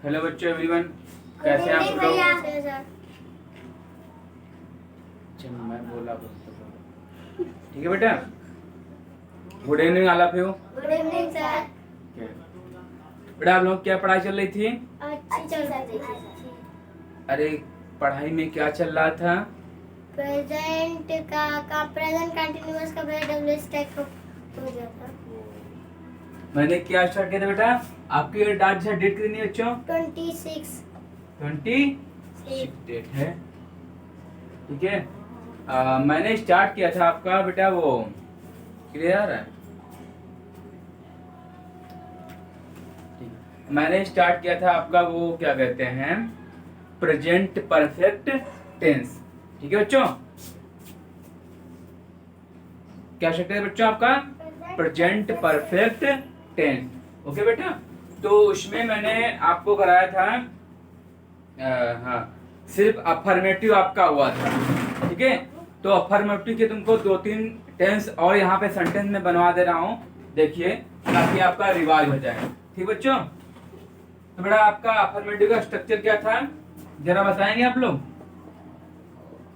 Hello बच्चों everyone, कैसे हैं आप लोग? अच्छा मैं बोला ठीक है बेटा। Good evening all of you. Good evening sir. बेटा आप लोग क्या पढ़ाई चल रही थी? अच्छी चल रही थी। अरे पढ़ाई में क्या चल रहा था? प्रेजेंट का प्रेजेंट कंटीन्यूअस का डब्ल्यूएस टैग हो गया था। मैंने क्या स्टार्ट किया था बेटा? आपकी डेट कितनी है बच्चों? 26 डेट है, ठीक है। मैंने स्टार्ट किया था आपका बेटा वो क्लियर है। मैंने स्टार्ट किया था आपका वो क्या कहते हैं, प्रेजेंट परफेक्ट टेंस। ठीक है बच्चों, क्या शक्ल है बच्चों आपका? Present perfect tense. ओके बेटा, तो उसमें मैंने आपको कराया था हाँ, सिर्फ अफर्मेटिव आपका हुआ था। ठीक है, तो अफर्मेटिव के तुमको 2-3 टेंस और यहाँ पे सेंटेंस में बनवा दे रहा हूँ, देखिए, ताकि आपका रिवाज हो जाए। ठीक बच्चों, तो बेटा आपका अफर्मेटिव का स्ट्रक्चर क्या था, जरा बताएंगे आप लोग?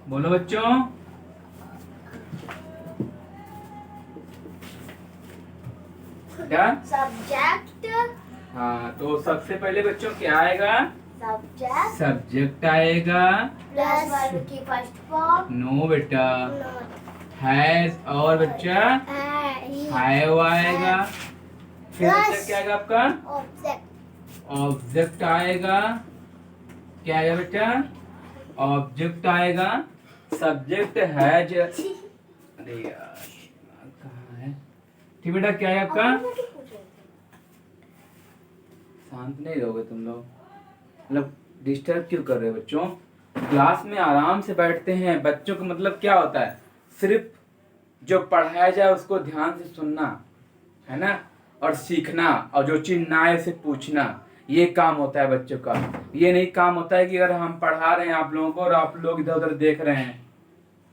बोलो बच्चों। क्या? सब्जेक्ट। हाँ, तो सबसे पहले बच्चों क्या आएगा? सब्जेक्ट आएगा प्लस वर्ब की फर्स्ट फॉर्म। नो बेटा, हैज और बच्चा हैव आएगा। फिर बच्चा क्या आएगा आपका? ऑब्जेक्ट आएगा। क्या आएगा बेटा? ऑब्जेक्ट आएगा। सब्जेक्ट हैज, अरे यार कहाँ है? ठीक बेटा, क्या है आपका? शांत नहीं रहोगे तुम लोग, मतलब डिस्टर्ब क्यों कर रहे हो बच्चों? क्लास में आराम से बैठते हैं बच्चों का मतलब क्या होता है, सिर्फ जो पढ़ाया जाए उसको ध्यान से सुनना है ना, और सीखना, और जो चीज ना आए उसे पूछना, ये काम होता है बच्चों का। ये नहीं काम होता है कि अगर हम पढ़ा रहे हैं आप लोगों को और आप लोग इधर उधर देख रहे हैं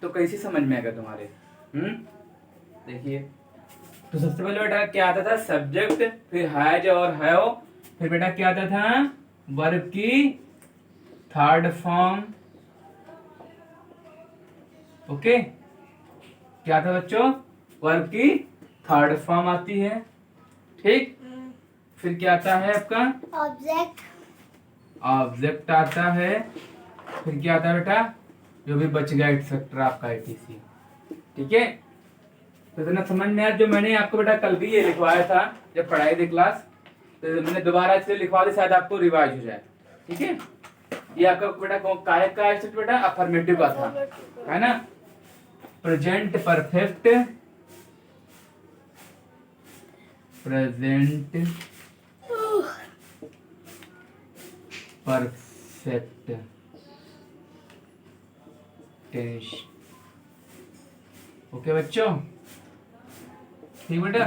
तो कैसे समझ में आएगा तुम्हारे? देखिए, तो सबसे पहले बेटा क्या आता था? सब्जेक्ट, फिर हैज और हैव, फिर बेटा क्या आता था? वर्ब की थर्ड फॉर्म। ओके, क्या था बच्चों? वर्ब की थर्ड फॉर्म आती है। ठीक, फिर क्या आता है आपका? ऑब्जेक्ट। ऑब्जेक्ट आता है। फिर क्या आता है बेटा? जो भी बच गया एक्सेट्रा आपका एटीसी। ठीक है, तो इतना समझ में आया? जो मैंने आपको बेटा कल भी ये लिखवाया था जब पढ़ाई थी क्लास, तो मैंने दोबारा इसलिए लिखवा दी शायद आपको रिवाइज हो जाए। ठीक है, ये आपका बेटा काय का एक्सेप्ट बेटा अफर्मेटिव का था, है ना? Present perfect, present perfect tense. Okay बच्चों, ठीक बेटा,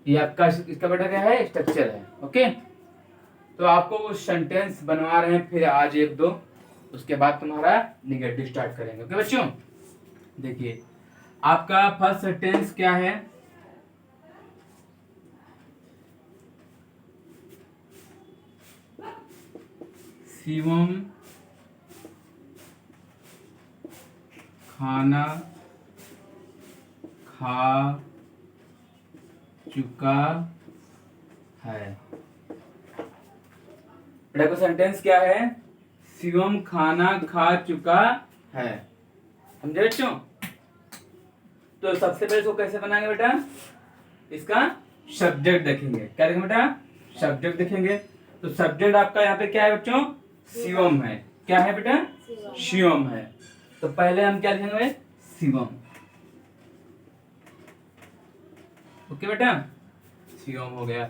ये आपका इसका बेटा क्या है? स्ट्रक्चर है। ओके, तो आपको वो सेंटेंस बनवा रहे हैं फिर आज 1-2, उसके बाद तुम्हारा निगेटिव स्टार्ट करेंगे। ओके बच्चों, देखिए आपका फर्स्ट सेंटेंस क्या है? शिवम खाना खा चुका है। बेटा को सेंटेंस क्या है? शिवम खाना खा चुका है। समझे बच्चों? तो सबसे पहले इसको कैसे बनाएंगे बेटा? इसका सब्जेक्ट देखेंगे। क्या देखेंगे बेटा? सब्जेक्ट देखेंगे। तो सब्जेक्ट आपका यहाँ पे क्या है बच्चों? शिवम है। क्या है बेटा? शिवम है। तो पहले हम क्या लिखेंगे? शिवम। ओके बेटा, शिवम हो गया।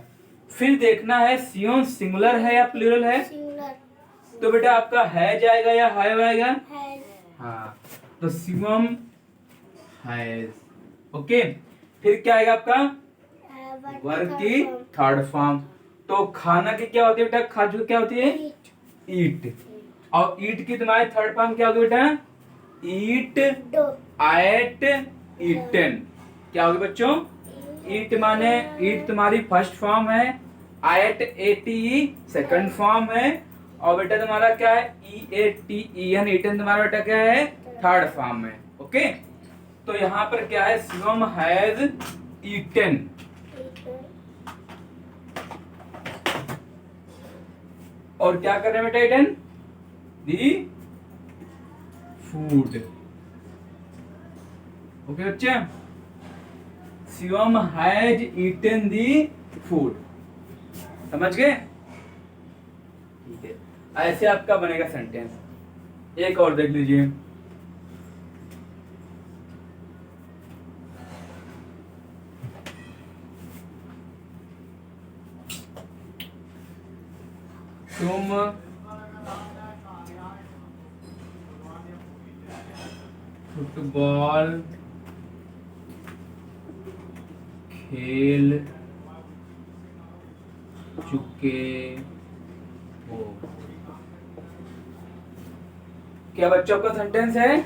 फिर देखना है शिवम सिंगुलर है या प्लूरल है। तो बेटा आपका है जाएगा या हैव आएगा? हाँ, तो शिवम हैज। ओके, फिर क्या आएगा आपका? वर्ब की थर्ड फॉर्म। तो खाना की क्या होती है बेटा? खाजू क्या होती है? ईट। और ईट की तुम्हारी थर्ड फॉर्म क्या होगी बेटा? ईट, एट, ईटन। क्या होगी बच्चों? ईट माने ईट तुम्हारी फर्स्ट फॉर्म है, एट एटी सेकंड फॉर्म है, और बेटा तुम्हारा क्या है EATEN, ईटन तुम्हारा बेटा क्या है थर्ड फॉर्म है। ओके, तो यहाँ पर क्या है शिवम हैज ईटन, और क्या कर रहे हैं बेटा ईटन दी फूड। ओके बच्चे, Shivam has eaten the food, समझ गए? ठीक है, ऐसे आपका बनेगा सेंटेंस। एक और देख लीजिए, तुम फुटबॉल खेल चुके हो। क्या बच्चों का सेंटेंस है?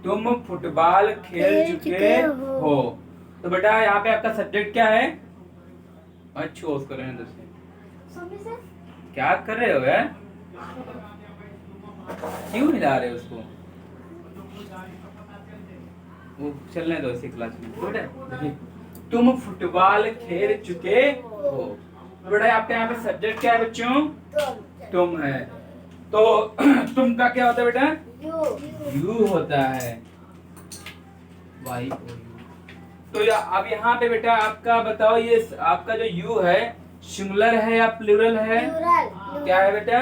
तुम फुटबॉल खेल चुके हो। तो बेटा यहाँ पे आपका सब्जेक्ट क्या है? अच्छा उसको रहने दो। क्या कर रहे हो यार, क्यों हिला रहे हो उसको? वो चलने दो इसी क्लास में। देखिए, तुम फुटबॉल खेल चुके हो। बेटा आपके यहाँ पे सब्जेक्ट क्या है बच्चों? तुम है। तो तुम का क्या होता है बेटा? यू होता है, YOU। तो अब यहाँ पे बेटा आपका बताओ, ये आपका जो यू है सिंगुलर है या प्लूरल है? क्या है बेटा?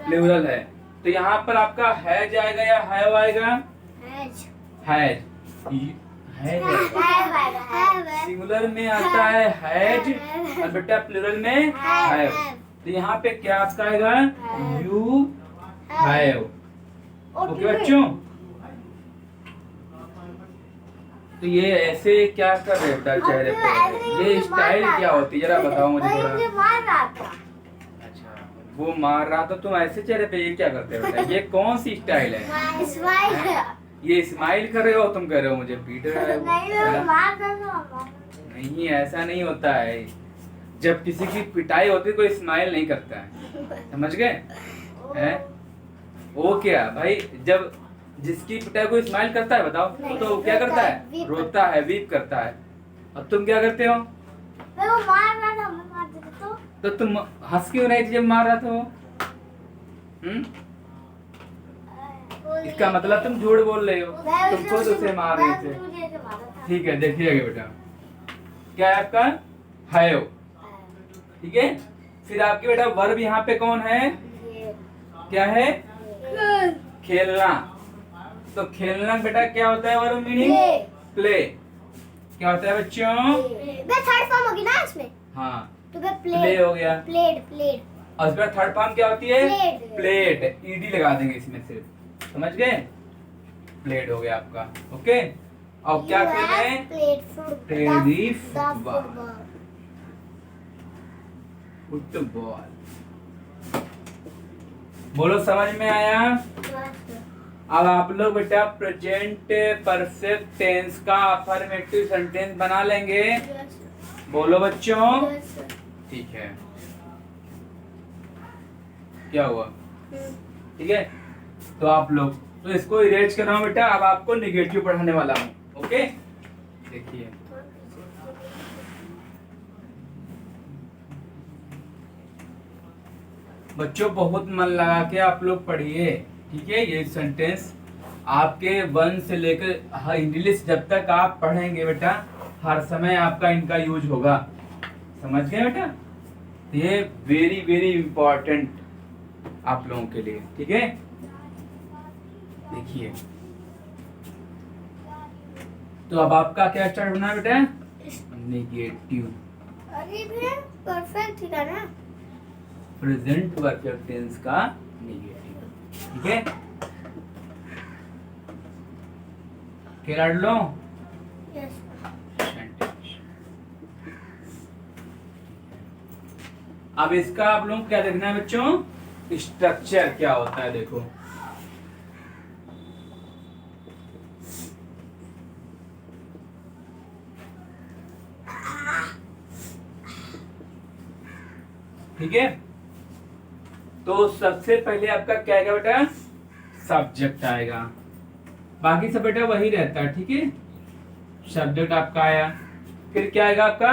प्लूरल है। तो यहाँ पर आपका हैज आएगा या हैव आएगा? हैज। सिंगुलर में आता है हैज और बेटा प्लूरल में हैव। तो यहाँ पे क्या आपका आएगा? You have. ओके बच्चों, तो ये ऐसे क्या कर रहे बेटा चेहरे पे? ये स्टाइल क्या होती है जरा बताओ मुझे थोड़ा। अच्छा, वो मार रहा था, तुम ऐसे चेहरे पे ये क्या करते हो बेटा? ये कौन सी स्टाइल है? ये स्माइल कर रहे हो, तुम कह रहे हो मुझे पीट रहे हो। नहीं, ऐसा नहीं होता है। जब किसी की पिटाई होती है कोई स्माइल नहीं करता है, समझ गए? हैं? वो क्या भाई, जब जिसकी पिटाई कोई स्माइल करता है बताओ, तो क्या करता है? रोता है, वीप करता है। और तुम क्या करते हो? वो मार रहा था, मैं मार देता तो तुम हंस क्यों रही थी जब मार रहा था वो? इसका मतलब तुम झूठ बोल रहे हो, तुम खुद उसे मार रहे थे। ठीक है, देखिएगा बेटा क्या है आपका? हैव। ठीक है, फिर आपके बेटा वर्ब यहाँ पे कौन है? क्या है? खेलना। तो खेलना बेटा क्या होता है वर्ब मीनिंग? प्ले। क्या होता है बच्चों? थर्ड फॉर्म होगी ना इसमें? हाँ, तो प्ले हो गया। प्लेड। और इसका थर्ड फॉर्म क्या होती है? प्लेड। प्लेड। ईडी लगा देंगे इसमें सिर्फ, समझ गए? प्लेड हो गया आपका। ओके, और क्या खेल रहे हैं? फुटबॉल। बोलो समझ में आया? अब आप लोग बेटा प्रेजेंट परफेक्ट टेंस का अफर्मेटिव सेंटेंस बना लेंगे। बोलो बच्चों। ठीक है, क्या हुआ? ठीक है, तो आप लोग तो इसको इरेज कर रहा हूं बेटा। अब आपको निगेटिव पढ़ाने वाला हूं। ओके, देखिए बच्चों, बहुत मन लगा के आप लोग पढ़िए। ठीक है, ये सेंटेंस आपके 1 से लेकर इंग्लिश जब तक आप पढ़ेंगे बेटा, हर समय आपका इनका यूज होगा। समझ गए बेटा? ये वेरी वेरी इंपॉर्टेंट आप लोगों के लिए। ठीक है, देखिए तो अब आपका क्या स्टार्ट होना है बेटा? नेगेटिव। अरे भैया परफेक्ट ही था ना? प्रेजेंट परफेक्ट टेंस का नेगेटिव। ठीक है, क्या लो? यस। अब इसका आप लोग क्या देखना है बच्चों? स्ट्रक्चर क्या होता है देखो। ठीक है। तो सबसे पहले आपका क्या आएगा बेटा, सब्जेक्ट आएगा, बाकी सब बेटा वही रहता है, ठीक है। सब्जेक्ट आपका आया, फिर क्या आएगा आपका,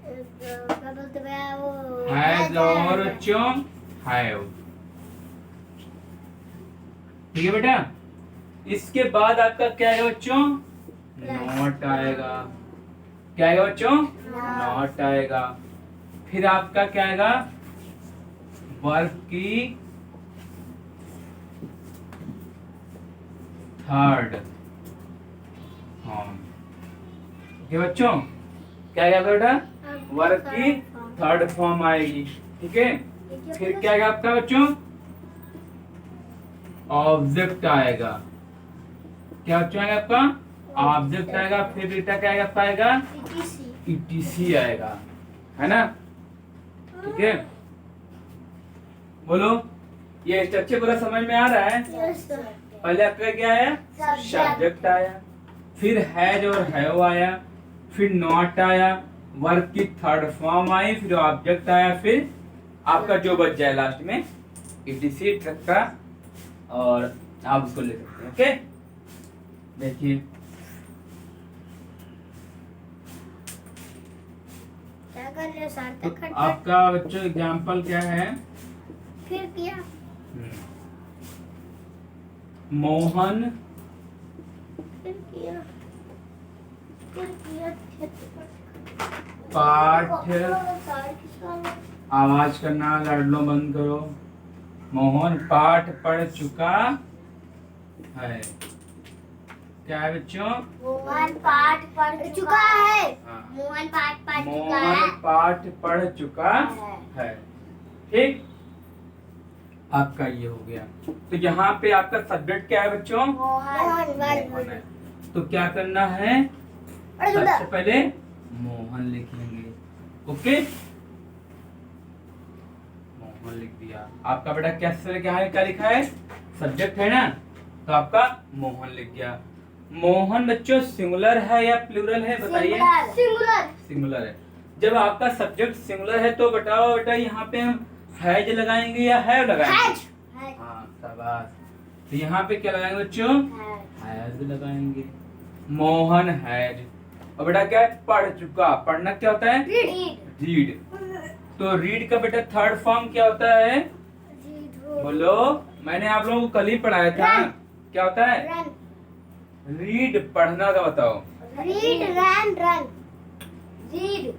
क्या बोलते भैया वो हैज और बच्चों हैव, ठीक है बेटा। इसके बाद आपका क्या आएगा बच्चों, नॉट आएगा, क्या आएगा बच्चों, नॉट आएगा। फिर आपका क्या आएगा, वर्ब की थर्ड फॉर्म, ठीक है बच्चों। क्या आएगा बेटा, वर्ब की थर्ड फॉर्म आएगी, ठीक है। फिर क्या आएगा आपका बच्चों, ऑब्जेक्ट आएगा, क्या बच्चों आएगा आपका, ऑब्जेक्ट आएगा। फिर बेटा क्या आएगा आपका, आएगा ईटीसी आएगा, है ना, ठीक है। बोलो, ये स्ट्रक्चर पूरा समझ में आ रहा है। पहले आपका क्या आया, सब्जेक्ट आया, फिर हैज और हैव आया, फिर नॉट आया, वर्ब की थर्ड फॉर्म आई, फिर ऑब्जेक्ट आया, फिर आपका जो बच जाए लास्ट में ईटीसी ट्रक का, और आप उसको ले सकते हैं, ओके। देखिए क्या कर रहे हो तो सार्थक, खट खट आपका बच्चों एग्जाम्पल क्या है, फिर किया मोहन फिर किया फिर किया पाठ, किसका आवाज करना लड़लो बंद करो, मोहन पाठ पढ़ चुका है, क्या है बच्चों, मोहन पाठ पढ़ चुका है, हाँ। मोहन पाठ पढ़ चुका मोहन है, पाठ पढ़ चुका है, ठीक। आपका ये हो गया। तो यहाँ पे आपका सब्जेक्ट क्या है बच्चों, मोहन है। तो क्या करना है, सबसे पहले मोहन लिखेंगे, ओके। मोहन लिख दिया। आपका बेटा क्या लिखा है, सब्जेक्ट है ना, तो आपका मोहन लिख गया। मोहन बच्चों सिंगुलर है या प्लूरल है, बताइए। सिंगुलर है। जब आपका सब्जेक्ट सिंगुलर है तो बताओ बेटा, यहाँ पे हम हैज लगाएंगे या हैव लगाएंगे, हाँ शाबाश। तो यहाँ पे क्या लगाएंगे बच्चों, हैज लगाएंगे, मोहन हैज। और बेटा क्या है, पढ़ चुका, पढ़ना क्या होता है, रीड। तो रीड का बेटा थर्ड फॉर्म क्या होता है, बोलो, मैंने आप लोगों को कल ही पढ़ाया था, क्या होता है, रीड पढ़ना का बताओ, read run run read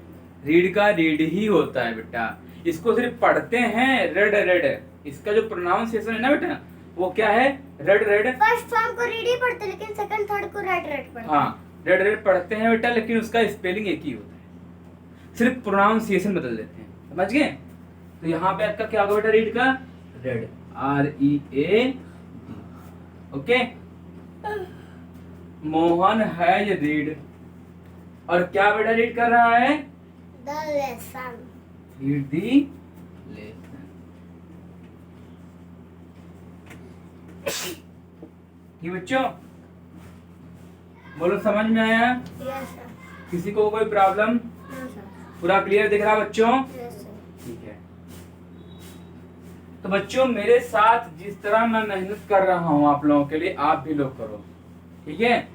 read का रीड ही होता है बेटा, इसको सिर्फ पढ़ते हैं रेड रेड, इसका जो प्रोनाउंसिएशन है ना बेटा, वो क्या है, रेड रेड। फर्स्ट फॉर्म को रीड ही पढ़ते, लेकिन सेकंड थर्ड को रेड रेड पढ़ते। हाँ रेड रेड पढ़ते हैं बेटा, लेकिन उसका स्पेलिंग एक ही होता है, सिर्फ प्रोनाउंसिएशन बदल देते हैं, समझ गए। तो यहाँ पे आपका क्या होगा बेटा, रीड का red, READ, okay. Mohan has read, और क्या बेटा रीड कर रहा है, the lesson, read the lesson, ठीक बच्चों, बोलो समझ में आया, यस सर, किसी को कोई प्रॉब्लम, नो सर, पूरा क्लियर दिख रहा बच्चों, यस सर। ठीक है। तो बच्चों मेरे साथ जिस तरह मैं मेहनत कर रहा हूँ आप लोगों के लिए, आप भी लोग करो, ठीक है।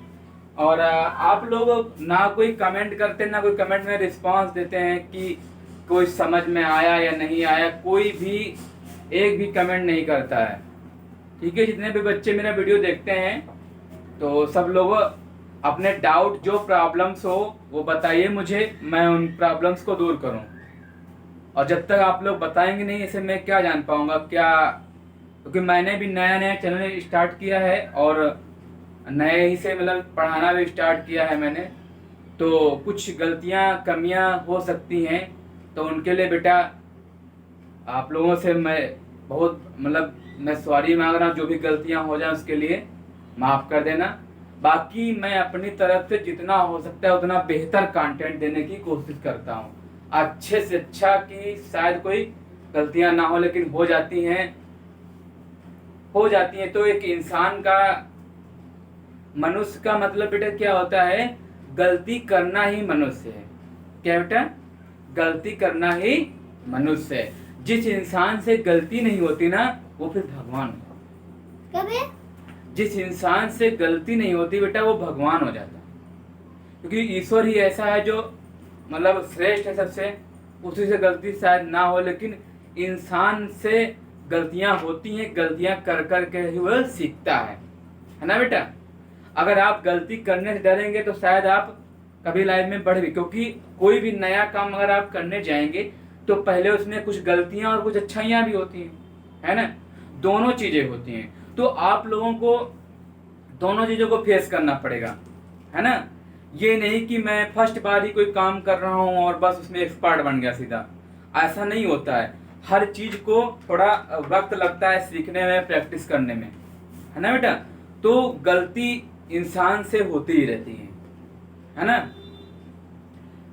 और आप लोग ना कोई कमेंट करते, ना कोई कमेंट में रिस्पांस देते हैं कि कोई समझ में आया या नहीं आया, कोई भी एक भी कमेंट नहीं करता है, ठीक है। जितने भी बच्चे मेरा वीडियो देखते हैं तो सब लोग अपने डाउट, जो प्रॉब्लम्स हो वो बताइए मुझे, मैं उन प्रॉब्लम्स को दूर करूं। और जब तक आप लोग बताएंगे नहीं, ऐसे मैं क्या जान पाऊंगा क्या, क्योंकि मैंने भी नया नया चैनल स्टार्ट किया है और नए ही से मतलब पढ़ाना भी स्टार्ट किया है मैंने, तो कुछ गलतियां कमियां हो सकती हैं, तो उनके लिए बेटा आप लोगों से मैं बहुत मतलब मैं सॉरी मांग रहा हूँ, जो भी गलतियां हो जाए उसके लिए माफ़ कर देना। बाकी मैं अपनी तरफ से जितना हो सकता है उतना बेहतर कंटेंट देने की कोशिश करता हूँ, अच्छे से अच्छा, कि शायद कोई गलतियां ना हो, लेकिन हो जाती हैं तो एक इंसान का, मनुष्य का मतलब बेटा क्या होता है, गलती करना ही मनुष्य है, क्या बेटा, गलती करना ही मनुष्य है। जिस इंसान से गलती नहीं होती ना, वो फिर भगवान होता है। कभी जिस इंसान से गलती नहीं होती बेटा, वो भगवान हो जाता है। क्योंकि ईश्वर ही ऐसा है जो मतलब श्रेष्ठ है सबसे, उसी से गलती शायद ना हो, लेकिन इंसान से गलतियां होती हैं, गलतियां कर कर के ही वह सीखता है ना बेटा। अगर आप गलती करने से डरेंगे तो शायद आप कभी लाइफ में बढ़ भी, क्योंकि कोई भी नया काम अगर आप करने जाएंगे तो पहले उसमें कुछ गलतियां और कुछ अच्छाइयां भी होती हैं, है ना, दोनों चीजें होती हैं। तो आप लोगों को दोनों चीजों को फेस करना पड़ेगा, है ना। ये नहीं कि मैं फर्स्ट बार ही कोई काम कर रहा हूँ और बस उसमें एक्सपर्ट बन गया सीधा, ऐसा नहीं होता है। हर चीज को थोड़ा वक्त लगता है सीखने में, प्रैक्टिस करने में, है ना बेटा। तो गलती इंसान से होती ही रहती है ना।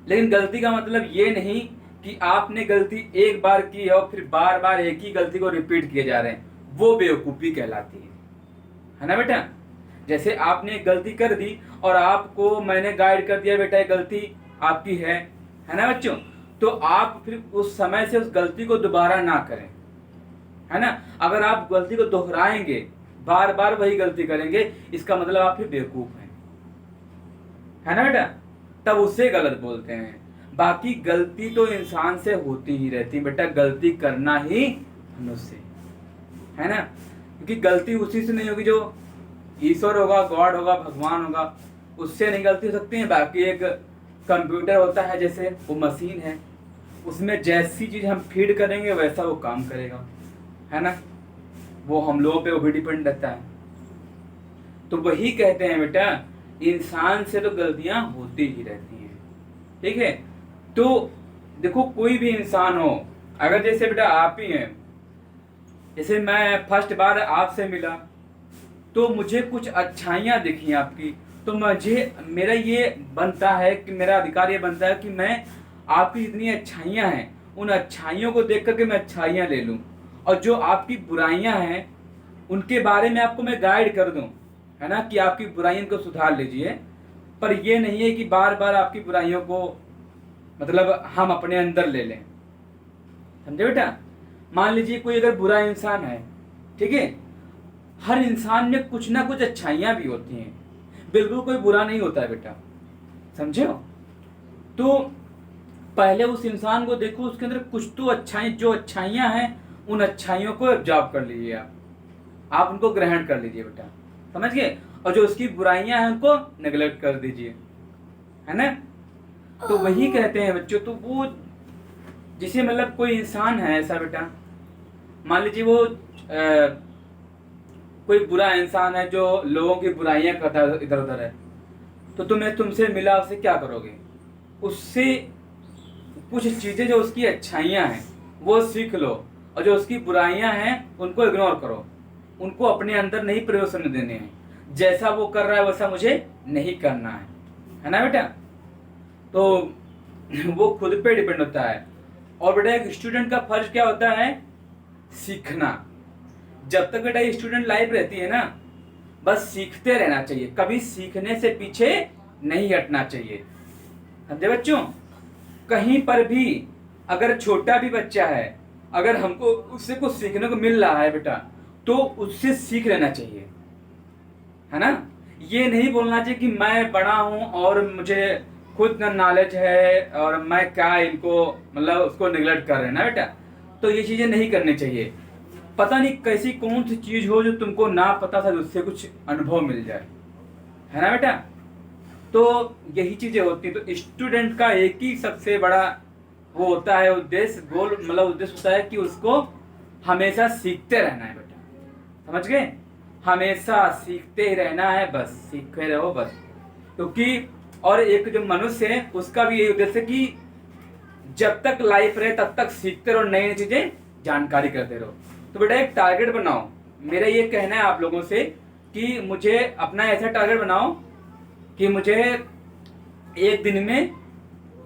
लेकिन गलती का मतलब ये नहीं कि आपने गलती एक बार की है और फिर बार बार एक ही गलती को रिपीट किए जा रहे हैं, वो बेवकूफ़ी कहलाती है ना बेटा। जैसे आपने एक गलती कर दी और आपको मैंने गाइड कर दिया, बेटा ये गलती आपकी है ना बच्चों, तो आप फिर उस समय से उस गलती को दोबारा ना करें, है ना। अगर आप गलती को दोहराएंगे, बार बार वही गलती करेंगे, इसका मतलब आप फिर बेवकूफ है ना बेटा, तब उससे गलत बोलते हैं। बाकी गलती तो इंसान से होती ही रहती है बेटा, गलती करना ही मनुष्य है ना। क्योंकि गलती उसी से नहीं होगी जो ईश्वर होगा, गॉड होगा, भगवान होगा, उससे नहीं गलती हो सकती है। बाकी एक कंप्यूटर होता है, जैसे वो मशीन है, उसमें जैसी चीज हम फीड करेंगे वैसा वो काम करेगा, है ना। वो हम लोगों पे वो भी डिपेंड रहता है। तो वही कहते हैं बेटा, इंसान से तो गलतियां होती ही रहती हैं, ठीक है। तो देखो कोई भी इंसान हो, अगर जैसे बेटा आप ही हैं, जैसे मैं फर्स्ट बार आपसे मिला तो मुझे कुछ अच्छाइयाँ दिखी आपकी, तो मुझे मेरा ये बनता है कि मेरा अधिकार ये बनता है कि मैं आपकी जितनी अच्छाइयाँ हैं उन अच्छाइयों को देख करके मैं अच्छाइयाँ ले लूँ, और जो आपकी बुराइयाँ हैं उनके बारे में आपको मैं गाइड कर दूँ, है ना, कि आपकी बुराइयों को सुधार लीजिए। पर ये नहीं है कि बार बार आपकी बुराइयों को मतलब हम अपने अंदर ले लें, समझे बेटा। मान लीजिए कोई अगर बुरा इंसान है, ठीक है, हर इंसान में कुछ ना कुछ अच्छाइयाँ भी होती हैं, बिल्कुल कोई बुरा नहीं होता है बेटा, समझे हो। तो पहले उस इंसान को देखो, उसके अंदर कुछ तो जो अच्छाइयाँ हैं उन अच्छाइयों को ऑब्जर्व कर लीजिए, आप उनको ग्रहण कर लीजिए बेटा, समझ गए। और जो उसकी बुराइयां हैं उनको नेग्लेक्ट कर दीजिए, है ना। तो वही कहते हैं बच्चों, तो वो जिसे मतलब कोई इंसान है ऐसा बेटा, मान लीजिए वो कोई बुरा इंसान है जो लोगों की बुराइयां करता है इधर उधर है, तो तुम्हें तुमसे मिला, उससे क्या करोगे, उससे कुछ चीजें जो उसकी अच्छाइयां हैं वो सीख लो, और जो उसकी बुराइयां हैं उनको इग्नोर करो, उनको अपने अंदर नहीं प्रवेश करने देने हैं। जैसा वो कर रहा है वैसा मुझे नहीं करना है ना बेटा। तो वो खुद पे डिपेंड होता है। और बेटा एक स्टूडेंट का फर्ज क्या होता है, सीखना। जब तक बेटा स्टूडेंट लाइफ रहती है ना, बस सीखते रहना चाहिए, कभी सीखने से पीछे नहीं हटना चाहिए, समझे बच्चों। कहीं पर भी अगर छोटा भी बच्चा है, अगर हमको उससे कुछ सीखने को मिल रहा है बेटा, तो उससे सीख लेना चाहिए, है ना। ये नहीं बोलना चाहिए कि मैं बड़ा हूं और मुझे खुद नॉलेज है और मैं क्या इनको मतलब उसको निगलेक्ट कर रहे हैं ना बेटा। तो ये चीजें नहीं करनी चाहिए। पता नहीं कैसी कौन सी चीज हो जो तुमको ना पता था, उससे कुछ अनुभव मिल जाए, है ना बेटा। तो यही चीजें होती हैं। तो स्टूडेंट का एक ही सबसे बड़ा वो होता है उद्देश्य, गोल मतलब उद्देश्य होता है कि उसको हमेशा सीखते रहना है बेटा, समझ गए। हमेशा सीखते ही रहना है, बस सीखते रहो बस। क्योंकि और एक जो मनुष्य है उसका भी यही उद्देश्य कि जब तक लाइफ रहे तब तक सीखते रहो, नई नई चीजें जानकारी करते रहो। तो बेटा एक टारगेट बनाओ, मेरा ये कहना है आप लोगों से कि मुझे अपना ऐसा टारगेट बनाओ कि मुझे एक दिन में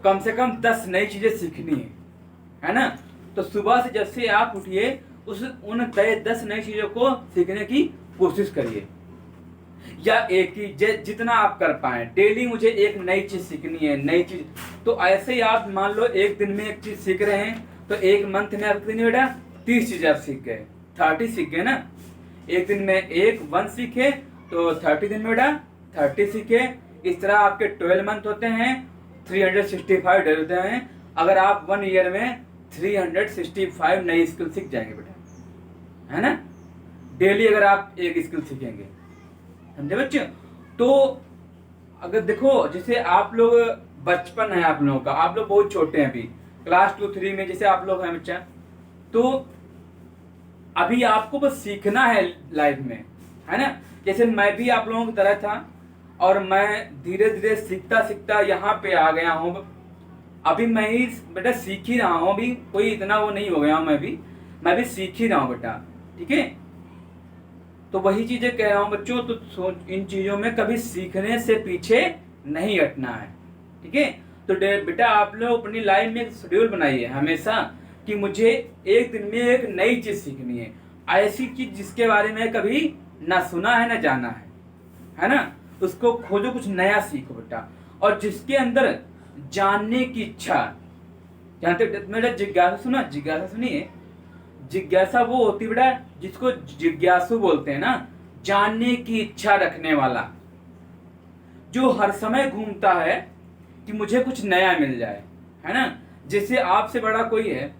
कम से कम 10 नई चीजें सीखनी है ना। तो सुबह से जब से आप उठिए उन 10 नई चीजों को सीखने की कोशिश करिए, या एक ही जितना आप कर पाए। डेली मुझे एक नई चीज सीखनी है, नई चीज। तो ऐसे ही आप मान लो एक दिन में एक चीज सीख रहे हैं, तो एक मंथ में आप कितनी बेटा 30 चीजें आप सीख गए, 30 सीख गए ना। एक दिन में एक 1 सीखे तो 30 दिन में बेटा 30 सीखे। इस तरह आपके 12 मंथ होते हैं, 365 डे होते हैं। अगर आप 1 ईयर में 365 नई स्किल सीख जाएंगे बेटा, है ना। डेली अगर आप एक स्किल सीखेंगे, समझे बच्चे। तो अगर देखो जैसे आप लोग बचपन है आप लोगों का, आप लोग बहुत छोटे हैं अभी, क्लास 2-3 में जैसे आप लोग हैं बच्चा, तो अभी आपको बस सीखना है लाइफ में, है ना। जैसे मैं भी आप लोगों की तरह था और मैं धीरे धीरे सीखता सीखता यहाँ पे आ गया हूँ। अभी मैं ही बेटा सीख ही रहा हूँ, अभी कोई इतना वो नहीं हो गया हूँ, मैं भी सीख ही रहा हूँ बेटा, ठीक है। तो वही चीजें कह रहा हूँ बच्चों, तो इन चीजों में कभी सीखने से पीछे नहीं हटना है, ठीक है। तो बेटा आप लोग अपनी लाइफ में एक शेड्यूल बनाइए हमेशा कि मुझे एक दिन में एक नई चीज सीखनी है, ऐसी चीज जिसके बारे में कभी ना सुना है ना जाना है ना। उसको खोजो, कुछ नया सीखो बेटा, और जिसके अंदर जानने की इच्छा, जानते मेरा जिज्ञासा सुना, जिज्ञासा सुनिए। जिज्ञासा वो होती है बेटा जिसको जिज्ञासु बोलते हैं ना, जानने की इच्छा रखने वाला, जो हर समय घूमता है कि मुझे कुछ नया मिल जाए, है ना। जैसे आपसे बड़ा कोई है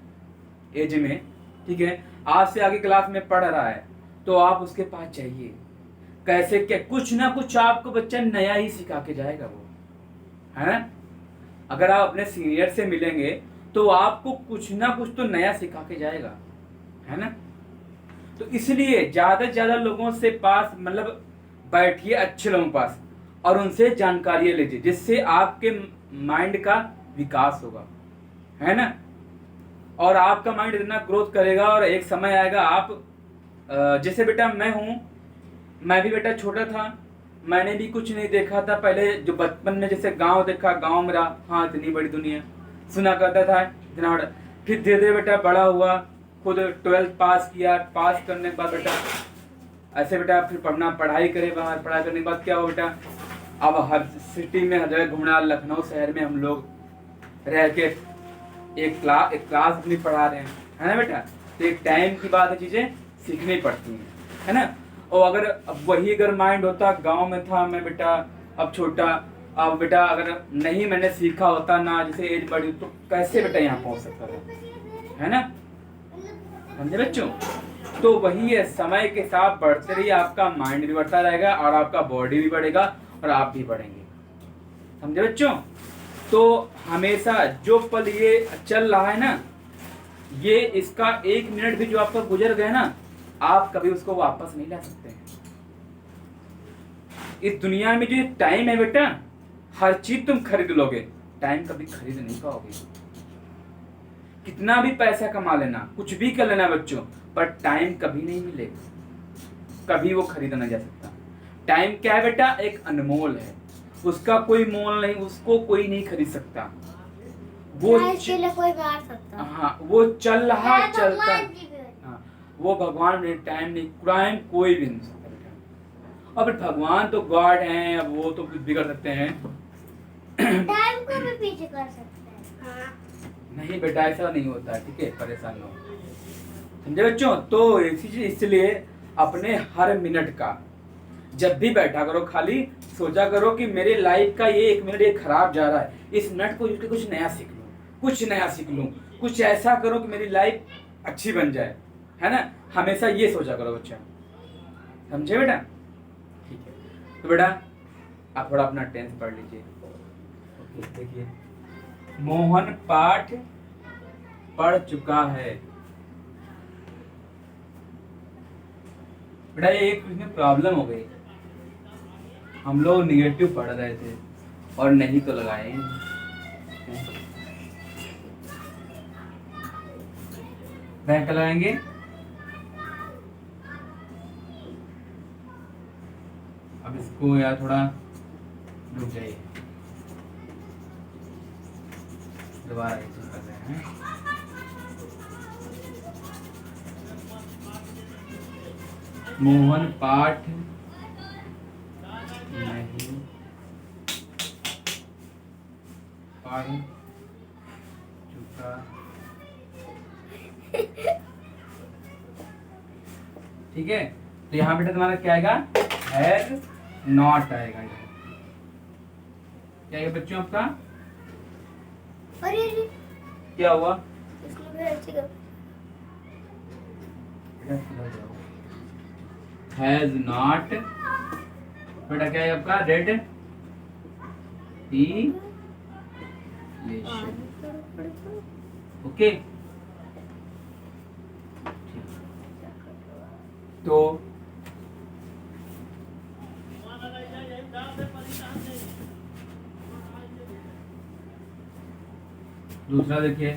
एज में, ठीक है, आपसे आगे क्लास में पढ़ रहा है, तो आप उसके पास जाइए, कैसे क्या कुछ ना कुछ आपको बच्चा नया ही सिखा के जाएगा वो, है ना। अगर आप अपने सीनियर से मिलेंगे तो आपको कुछ ना कुछ तो नया सिखा के जाएगा, है ना। तो इसलिए ज्यादा से ज्यादा लोगों से पास मतलब बैठिए, अच्छे लोगों के पास, और उनसे जानकारियां लीजिए, जिससे आपके माइंड का विकास होगा, है ना। और आपका माइंड इतना ग्रोथ करेगा, और एक समय आएगा आप जैसे बेटा मैं हूं, मैं भी बेटा छोटा था, मैंने भी कुछ नहीं देखा था पहले, जो बचपन में जैसे गांव देखा, गांव मेरा, हाँ इतनी बड़ी दुनिया सुना करता था इतना बड़ा। फिर धीरे धीरे बेटा बड़ा हुआ, खुद 12th पास किया, पास करने के बाद बेटा ऐसे बेटा फिर पढ़ाई करे बाहर, पढ़ाई करने के बाद क्या हुआ बेटा, अब हर सिटी में हर जगह घूमना, लखनऊ शहर में हम लोग रह के एक क्लास अपनी पढ़ा रहे हैं, है ना बेटा। तो एक टाइम की बात है, चीजें सीखनी पड़ती हैं, है ना। और अगर अब वही अगर माइंड होता, गांव में था मैं बेटा, अब छोटा, अब बेटा अगर नहीं मैंने सीखा होता ना, जैसे एज बढ़ी, तो कैसे बेटा यहाँ पहुंच सकता था, है ना, समझे बच्चों। तो वही है, समय के साथ बढ़ते रहिए, आपका माइंड भी बढ़ता रहेगा और आपका बॉडी भी बढ़ेगा और आप भी बढ़ेंगे, समझे बच्चों। तो हमेशा जो पल ये चल रहा है ना, ये इसका 1 मिनट भी जो आपका गुजर गया ना, आप कभी उसको वापस नहीं ला सकते हैं। इस दुनिया में जो टाइम है बेटा, हर चीज तुम खरीद लोगे, टाइम कभी खरीद नहीं पाओगे। कितना भी पैसा कमा लेना, कुछ भी कर लेना बच्चों, पर टाइम कभी नहीं मिलेगा, कभी वो खरीदा नहीं जा सकता। टाइम क्या है बेटा, एक अनमोल है, उसका कोई मोल नहीं, उसको कोई नहीं खरीद सकता। वो कोई मार सकता, हाँ वो चल रहा चलता, हाँ वो भगवान ने, टाइम नहीं, टाइम कोई भी नहीं सकता बेटा। अब भगवान तो गॉड हैं, अब वो तो कुछ भी कर सकते हैं, टाइम को भी पीछे कर सकते हैं, हाँ। नहीं बेटा ऐसा नहीं होता है, ठीक है, परेशान ना हो, समझे बच्चों। तो इसलिए अपने हर मिनट का जब भी बैठा करो, खाली सोचा करो कि मेरे लाइफ का ये 1 मिनट ये खराब जा रहा है, इस मिनट को कुछ नया सीख लूं, कुछ नया सीख लूं, कुछ ऐसा करो कि मेरी लाइफ अच्छी बन जाए, है ना। हमेशा ये सोचा करो बच्चा, समझे बेटा, ठीक है। तो बेटा आप थोड़ा अपना टेंस पढ़ लीजिए। देखिए, मोहन पाठ पढ़ चुका है बेटा। एक इसमें प्रॉब्लम हो गई, हम लोग निगेटिव पढ़ रहे थे और नहीं तो लगाए, बैंक लगाएंगे, अब इसको यार थोड़ा रुक जाइए, दोबारा कर रहे हैं। मोहन पाठ नहीं पढ़ चुका ठीक है, तो यहाँ बेटा तुम्हारा क्या आएगा, हैज नॉट आएगा। क्या है बच्चों आपका, अरे अरे क्या हुआ, इसमें भी अच्छी गप- हैज नॉट, बेटा क्या है आपका, रेड टी ओके। तो दूसरा देखिए,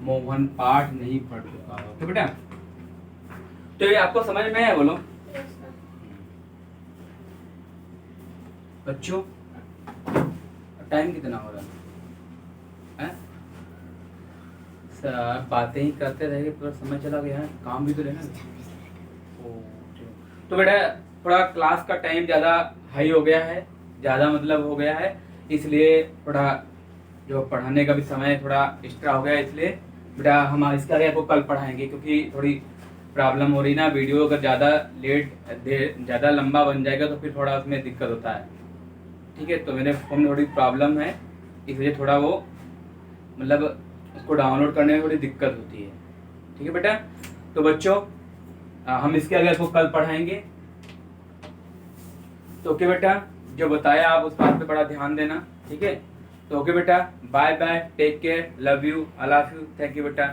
मोहन पाठ नहीं पढ़ चुका है, ओके बेटा। तो ये आपको समझ में है, बोलो Yes, sir. बच्चों, टाइम कितना हो रहा है? सर बातें ही करते रहेंगे, पूरा समय चला गया है, काम भी तो लेना है। तो बेटा थोड़ा क्लास का टाइम ज़्यादा हाई हो गया है, ज़्यादा मतलब हो गया है, इसलिए थोड़ा जो पढ़ाने का भी समय थोड़ा एक्स्ट्रा हो गया, इसलिए बेटा हम इसके आगे आपको कल पढ़ाएंगे, क्योंकि थोड़ी प्रॉब्लम हो रही ना, वीडियो अगर ज़्यादा ज़्यादा लंबा बन जाएगा तो फिर थोड़ा उसमें दिक्कत होता है, ठीक है। तो मेरे फ़ोन में थोड़ी प्रॉब्लम है, इसलिए थोड़ा वो मतलब उसको डाउनलोड करने में थोड़ी दिक्कत होती है, ठीक है बेटा। तो बच्चों हम इसके आगे आपको कल पढ़ाएंगे, तो ओके बेटा, जो बताया आप उस बात पे बड़ा ध्यान देना, ठीक है। तो ओके बेटा, bye bye, take care, love you, I love you, thank you बेटा।